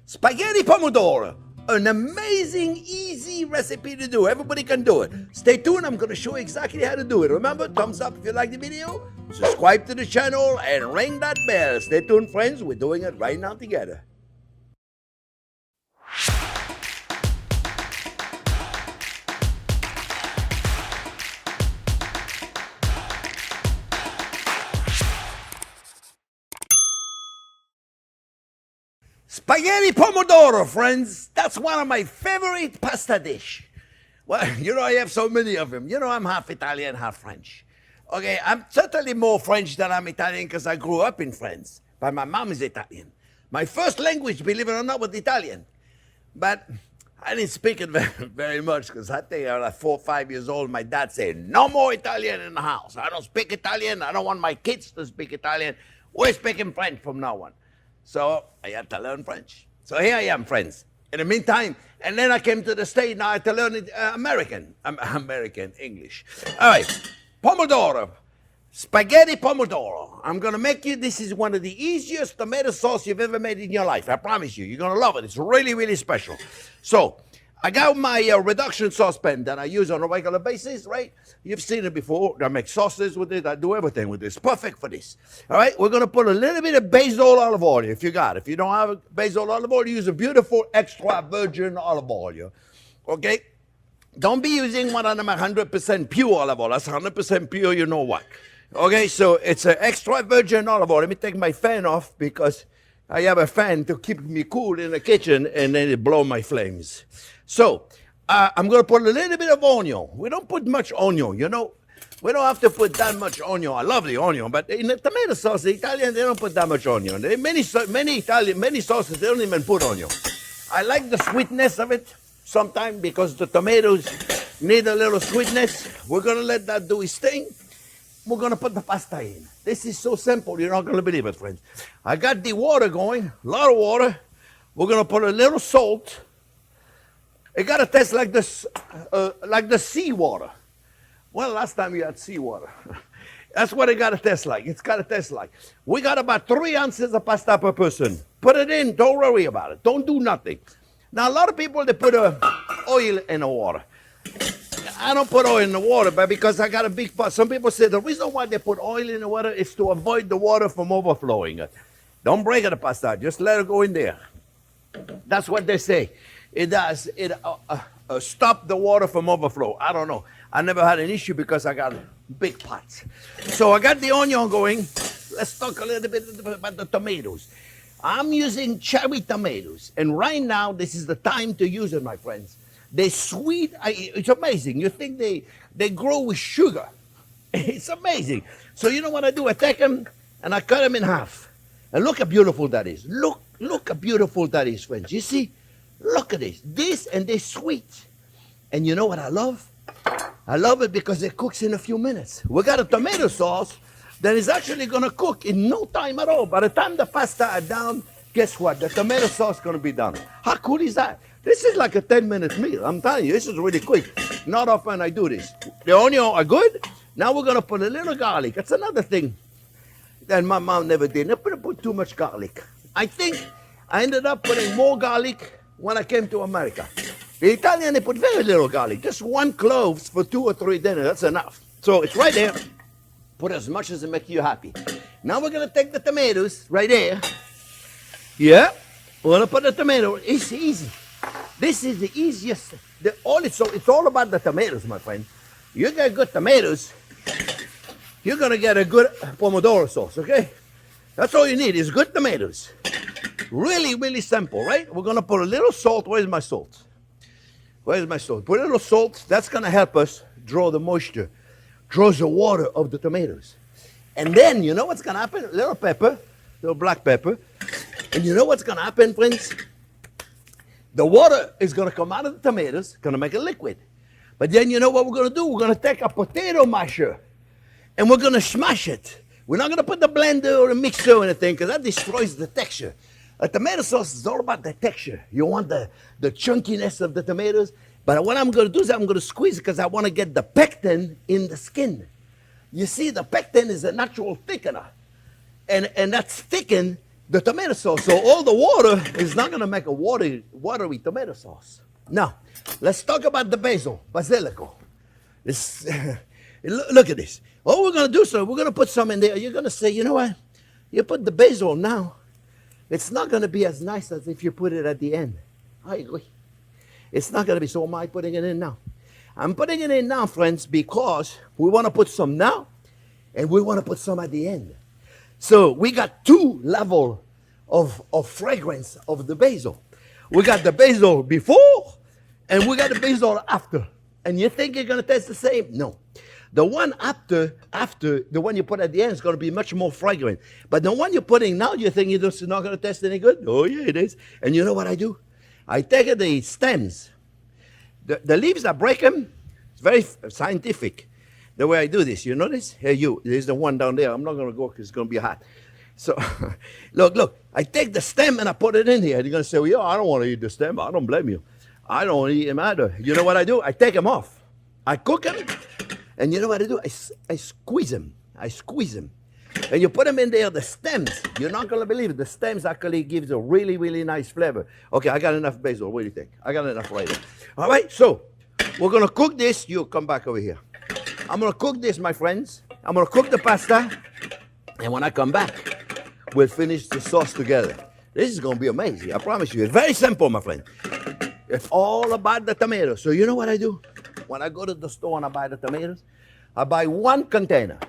Spaghetti Pomodoro. An amazing, easy recipe to do. Everybody can do it. Stay tuned. I'm going to show you exactly how to do it. Remember, thumbs up if you like the video. Subscribe to the channel and ring that bell. Stay tuned, friends. We're doing it right now together. Spaghetti Pomodoro, friends. That's one of my favorite pasta dish. Well, I have so many of them. I'm half Italian, half French. Okay, I'm certainly more French than I'm Italian because I grew up in France. But my mom is Italian. My first language, believe it or not, was Italian. But I didn't speak it very much because I think I was like 4 or 5 years old. My dad said, no more Italian in the house. I don't speak Italian. I don't want my kids to speak Italian. We're speaking French from now on. So I had to learn French. So here I am, friends. In the meantime, and then I came to the States. Now I had to learn American English. All right, Pomodoro, spaghetti Pomodoro. I'm gonna make you, this is one of the easiest tomato sauce you've ever made in your life. I promise you, you're gonna love it. It's really, really special. So I got my reduction saucepan that I use on a regular basis, right? You've seen it before. I make sauces with it. I do everything with this. Perfect for this. All right, we're going to put a little bit of basil olive oil if you got it. If you don't have basil olive oil, use a beautiful extra virgin olive oil. Okay? Don't be using one of them 100% pure olive oil. That's 100% pure, you know what. Okay, so it's an extra virgin olive oil. Let me take my fan off because I have a fan to keep me cool in the kitchen and then it blow my flames. So, I'm going to put a little bit of onion. We don't put much onion, We don't have to put that much onion. I love the onion, but in the tomato sauce, the Italians, they don't put that much onion. Many sauces, they don't even put onion. I like the sweetness of it sometimes because the tomatoes need a little sweetness. We're going to let that do its thing. We're going to put the pasta in. This is so simple, you're not going to believe it, friends. I got the water going, a lot of water. We're going to put a little salt. It got to taste like this, like the seawater. Well, last time you had seawater. That's what it got to taste like. It's got to taste like. We got about 3 ounces of pasta per person. Put it in. Don't worry about it. Don't do nothing. Now, a lot of people, they put oil in the water. I don't put oil in the water, but because I got a big pot. Some people say the reason why they put oil in the water is to avoid the water from overflowing. Don't break the pasta. Just let it go in there. That's what they say. It does. It stop the water from overflow. I don't know. I never had an issue because I got big pots. So I got the onion going. Let's talk a little bit about the tomatoes. I'm using cherry tomatoes. And right now, this is the time to use it, my friends. They're sweet. It's amazing. You think they grow with sugar. It's amazing. So you know what I do? I take them and I cut them in half. And look how beautiful that is. Look how beautiful that is, friends. You see? Look at this. This and they're sweet. And you know what I love? I love it because it cooks in a few minutes. We got a tomato sauce that is actually going to cook in no time at all. By the time the pasta are down, guess what? The tomato sauce is going to be done. How cool is that? This is like a 10-minute meal. I'm telling you, this is really quick. Not often I do this. The onion are good. Now we're going to put a little garlic. That's another thing that my mom never did. Never put too much garlic. I think I ended up putting more garlic when I came to America. The Italian, they put very little garlic. Just 1 clove for 2 or 3 dinners. That's enough. So it's right there. Put as much as it makes you happy. Now we're going to take the tomatoes right there. Yeah. We're going to put the tomato. It's easy. This is the easiest. It's all about the tomatoes, my friend. You get good tomatoes, you're going to get a good Pomodoro sauce, okay? That's all you need is good tomatoes. Really, really simple, right? We're going to put a little salt. Where's my salt? Where's my salt? Put a little salt. That's going to help us draw the moisture, draws the water of the tomatoes. And then, you know what's going to happen? A little pepper, little black pepper. And you know what's going to happen, friends? The water is going to come out of the tomatoes, going to make a liquid. But then you know what we're going to do? We're going to take a potato masher and we're going to smash it. We're not going to put the blender or a mixer or anything because that destroys the texture. A tomato sauce is all about the texture. You want the chunkiness of the tomatoes. But what I'm going to do is I'm going to squeeze it because I want to get the pectin in the skin. You see, the pectin is a natural thickener. And that's thickened the tomato sauce. So all the water is not going to make a watery tomato sauce. Now, let's talk about the basilico. This, look at this. All we're going to do, sir, we're going to put some in there. You're going to say, you know what? You put the basil now. It's not going to be as nice as if you put it at the end. I agree. It's not going to be. So am I putting it in now? I'm putting it in now, friends, because we want to put some now, and we want to put some at the end. So we got two levels of fragrance of the basil. We got the basil before, and we got the basil after. And you think you're going to taste the same? No. The one after the one you put at the end is going to be much more fragrant. But the one you're putting now, you think it's not going to taste any good? Oh, yeah, it is. And you know what I do? I take the stems. The leaves, I break them. It's very scientific, the way I do this. You know this? Here, there's the one down there. I'm not going to go because it's going to be hot. So, look. I take the stem and I put it in here. And you're going to say, well, yeah, I don't want to eat the stem. I don't blame you. I don't eat them either. You know what I do? I take them off. I cook them. And you know what I do? I squeeze them. And you put them in there, the stems. You're not going to believe it. The stems actually gives a really, really nice flavor. Okay, I got enough basil. What do you think? I got enough right there. All right, so we're going to cook this. You come back over here. I'm going to cook this, my friends. I'm going to cook the pasta. And when I come back, we'll finish the sauce together. This is going to be amazing. I promise you. It's very simple, my friend. It's all about the tomatoes. So you know what I do? When I go to the store and I buy the tomatoes, I buy one container,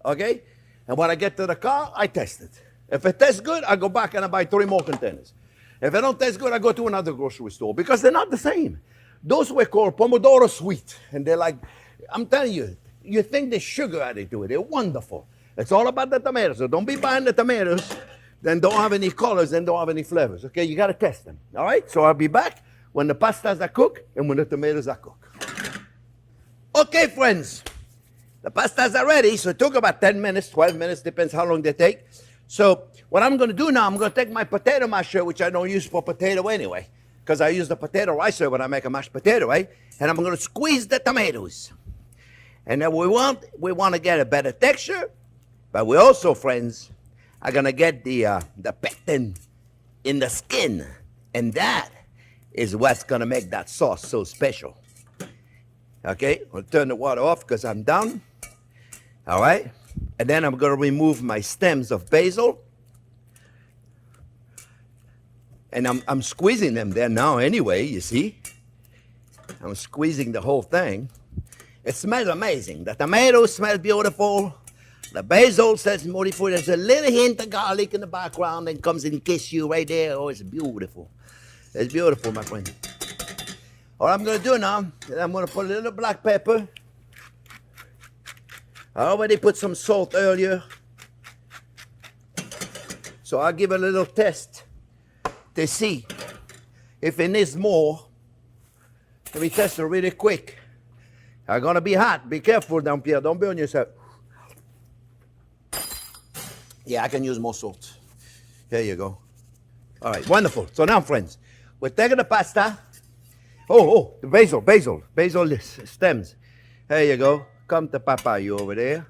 okay? And when I get to the car, I test it. If it tastes good, I go back and I buy 3 more containers. If it don't taste good, I go to another grocery store because they're not the same. Those were called Pomodoro sweet. And they're like, I'm telling you, you think there's sugar added to it. They're wonderful. It's all about the tomatoes. So don't be buying the tomatoes, then don't have any colors, then don't have any flavors, okay? You got to test them, all right? So I'll be back when the pastas are cooked and when the tomatoes are cooked. Okay, friends, the pastas are ready. So it took about 10 minutes, 12 minutes, depends how long they take. So what I'm going to do now, I'm going to take my potato masher, which I don't use for potato anyway, because I use the potato ricer when I make a mashed potato, right? And I'm going to squeeze the tomatoes. And then we want to get a better texture, but we also, friends, are going to get the pectin in the skin. And that is what's going to make that sauce so special. Okay, I'll turn the water off because I'm done. All right, and then I'm going to remove my stems of basil. And I'm squeezing them there now anyway, you see. I'm squeezing the whole thing. It smells amazing. The tomatoes smell beautiful. The basil smells beautiful. There's a little hint of garlic in the background and comes and kiss you right there. Oh, it's beautiful. It's beautiful, my friend. What I'm going to do now is I'm going to put a little black pepper. I already put some salt earlier. So I'll give a little test to see if it needs more. Let me test it really quick. I'm going to be hot. Be careful, Jean-Pierre. Don't burn yourself. Yeah, I can use more salt. There you go. All right, wonderful. So now, friends, we're taking the pasta. Oh, the basil stems. There you go. Come to Papa, you over there.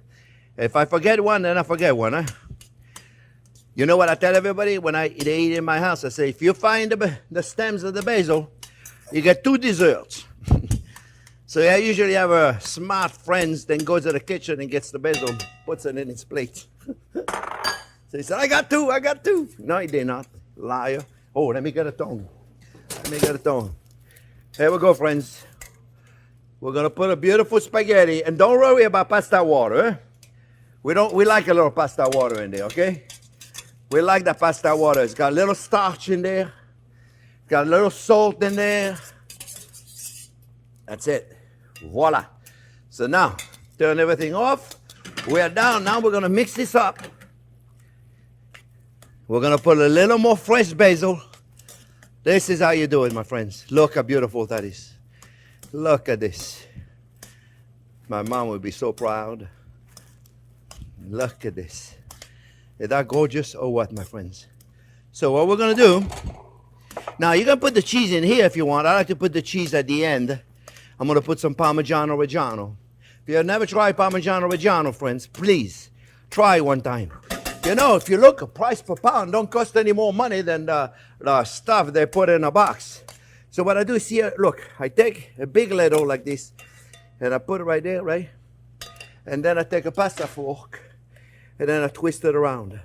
If I forget one, then I forget one, huh? You know what I tell everybody when they eat in my house? I say, if you find the stems of the basil, you get 2 desserts. So I usually have a smart friends, then goes to the kitchen and gets the basil, puts it in his plate. So he said, I got two. No, he did not. Liar. Oh, let me get a tongue. Here we go, friends. We're going to put a beautiful spaghetti. And don't worry about pasta water. Eh? We like a little pasta water in there, okay? We like the pasta water. It's got a little starch in there. It's got a little salt in there. That's it. Voila. So now, turn everything off. We are down. Now we're going to mix this up. We're going to put a little more fresh basil. This is how you do it, my friends. Look how beautiful that is. Look at this. My mom would be so proud. Look at this. Is that gorgeous or what, my friends? So what we're going to do, now you can put the cheese in here if you want. I like to put the cheese at the end. I'm going to put some Parmigiano Reggiano. If you have never tried Parmigiano Reggiano, friends, please try one time. You know, if you look, a price per pound don't cost any more money than the stuff they put in a box. So what I do is here, look, I take a big ladle like this, and I put it right there, right? And then I take a pasta fork, and then I twist it around.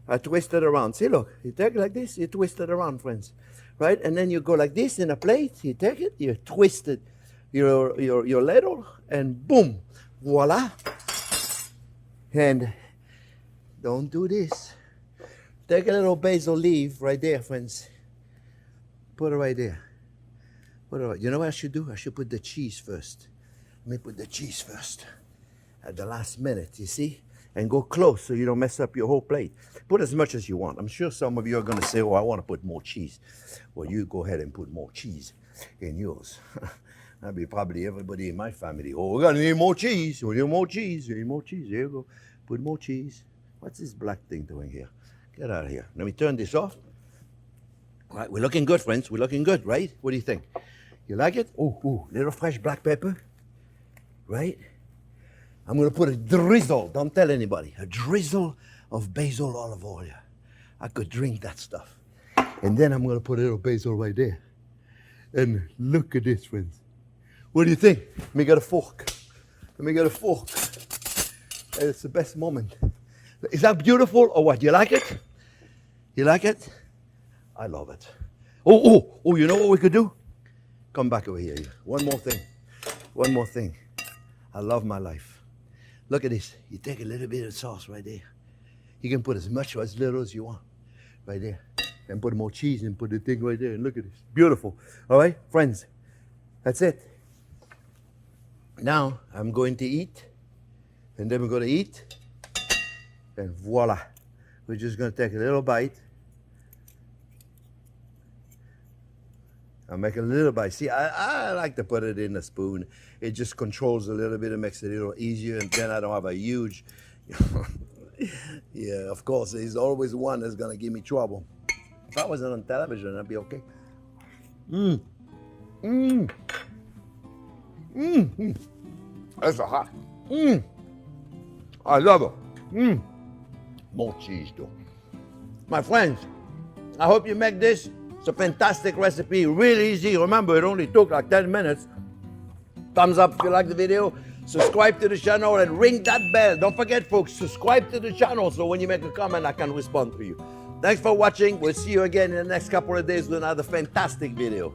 I twist it around. See, look, you take it like this, you twist it around, friends. Right? And then you go like this in a plate, you take it, you twist it, your ladle, and boom, voila. And don't do this. Take a little basil leaf right there, friends. Put it right there. Put it right. You know what I should do? I should put the cheese first. Let me put the cheese first. At the last minute, you see? And go close so you don't mess up your whole plate. Put as much as you want. I'm sure some of you are going to say, oh, I want to put more cheese. Well, you go ahead and put more cheese in yours. That'd be probably everybody in my family. Oh, we're going to need more cheese. We need more cheese. We need more cheese. Here you go. Put more cheese. What's this black thing doing here? Get out of here. Let me turn this off. All right, we're looking good, friends. We're looking good, right? What do you think? You like it? Oh, little fresh black pepper. Right? I'm going to put a drizzle, don't tell anybody, a drizzle of basil olive oil. I could drink that stuff. And then I'm going to put a little basil right there. And look at this, friends. What do you think? Let me get a fork. Let me get a fork. It's the best moment. Is that beautiful or what? You like it? You like it? I love it. Oh, you know what we could do? Come back over here. One more thing. One more thing. I love my life. Look at this. You take a little bit of sauce right there. You can put as much or as little as you want. Right there. And put more cheese and put the thing right there. And look at this. Beautiful. All right, friends. That's it. Now, I'm going to eat. And then we're going to eat. And voila. We're just going to take a little bite. I'll make a little bite. See, I like to put it in a spoon. It just controls a little bit and makes it a little easier, and then I don't have a huge... Yeah, of course, there's always one that's going to give me trouble. If I wasn't on television, I'd be okay. That's a hot. I love it. More cheese, too. My friends, I hope you make this. It's a fantastic recipe, really easy. Remember, it only took like 10 minutes. Thumbs up if you like the video. Subscribe to the channel and ring that bell. Don't forget, folks, subscribe to the channel so when you make a comment, I can respond to you. Thanks for watching. We'll see you again in the next couple of days with another fantastic video.